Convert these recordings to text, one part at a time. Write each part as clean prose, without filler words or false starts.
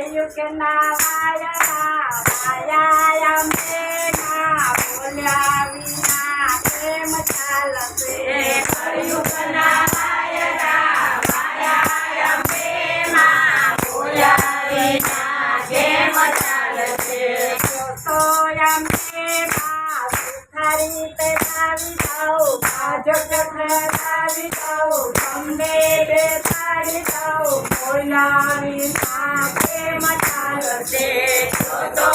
કળિયુગના વાયરા વાયા અંબે માં બોલ્યા વિના કેમ ચાલશે? કળિયુગના વાયરા વાયા અંબે માં બોલ્યા વિના કેમ ચાલશે? તો અંબે માં સુખારી તે આવી દઉં જગત આવી દઉં તમને બેસાડી દઉં બોલ્યા વિના કેમ ચાલશે? તો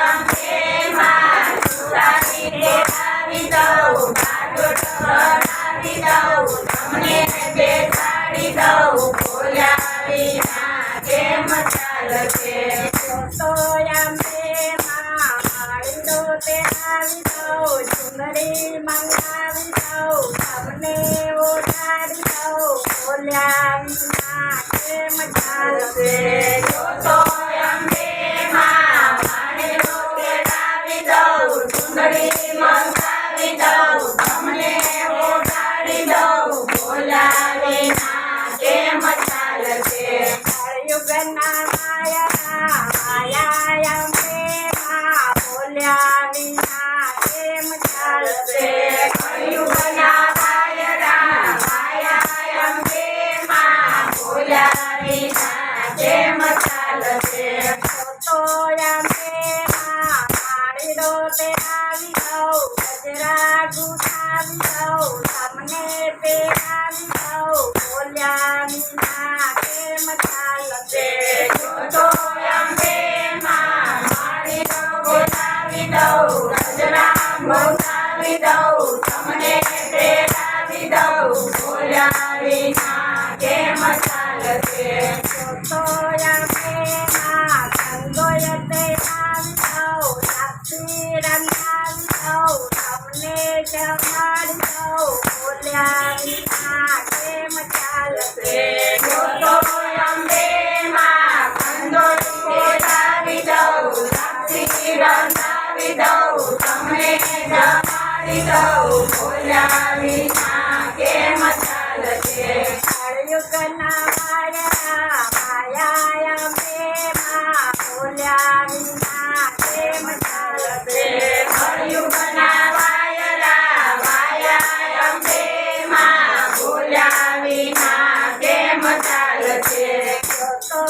અંબે માં સુખારી તે આવી દઉં બાજોટ બનાવી દઉં તમને બેસાડી દઉં બોલ્યા વિના કેમ ચાલશે? તો અંબે માં માળીનો તે આવી દઉં ચુંદડી મંગાવી દઉં તમને ઓઢાડી દઉં બોલ્યા વિના કેમ ચાલશે? તો અંબે માં માળીનો તે આવી દઉં ચુંદડી મંગાવી દઉં તમને ઓઢાડી દઉં બોલ્યા વિના કેમ ચાલશે? કળિયુગના માયા માયા અંબે માં બોલ્યા વિના કેમ ચાલશે? કળિયુગના વાયરા વાયા અંબે માં બોલ્યા વિના કેમ ચાલશે? તો અંબે માં માળીનો તે આવી દઉં ગજરા ગુથાવી દઉં તમને પહેરાવી દઉં બોલ્યા વિના કેમ ચાલશે? તો અંબે માં માળીનો બોલાવી દઉં ગજરા બોલાવી દઉં તમને પહેરાવી દઉં બોલ્યા વિના કેમ ચાલશે? તો અંબે માં ગંગોય તે આવી દઉં સાક્ષી રંગાવી દઉં તમને જમાડી દઉં બોલ્યા વિના કેમ ચાલશે? તો અંબે માં કંદોળી બોલાવી દઉં સાક્ષી રંગાવી દઉં તમને જમાડી દઉં બોલ્યા વિના કેમ ચાલશે? કળિયુગના વાયરા માયા અંબે માં બોલ્યા વિના કેમ ચાલશે? કળિયુગના વાયરા વાયા અંબે માં બોલ્યા વિના કેમ ચાલશે? તો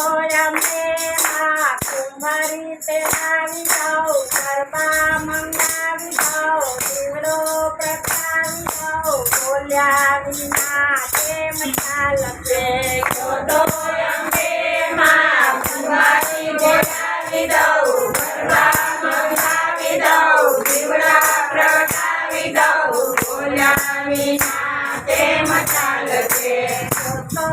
અંબે માં કુંભારી તે આવી દઉં ગરબા મંગાવી દઉં દીવડો પ્રગટાવી દઉં બોલ્યા વિના કેમ ચાલશે? તો અંબે માં કુંવારી બોલાવી દઉં ગરબા મંગાવી દઉં દીવડા પ્રગટાવી દઉં બોલ્યા વિના કેમ ચાલશે? તો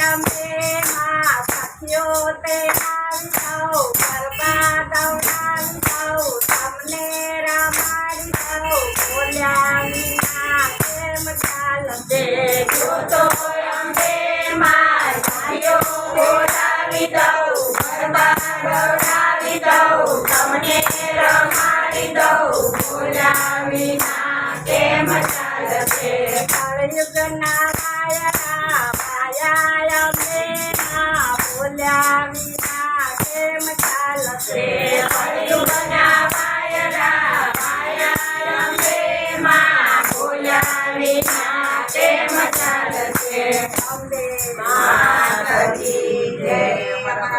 અંબે માં સખીઓ તે આવી દઉં ગરબા દौડાવી દઉં તમને રમાડી દઉં બોલ્યા વિના કેમ ચાલશે? તો અંબે માં ભાઈઓ બોલાવી દઉં ગરબા દौડાવી દઉં તમને રમાડી દઉં બોલ્યા વિના કેમ ચાલશે? કળિયુગના વાયરા વાયા અંબે માં બોલ્યા વિના કેમ ચાલશે? કળિયુગના વાયરા વાયા અંબે માં બોલ્યા વિના કેમ ચાલશે? અંબે માતજી જય. માં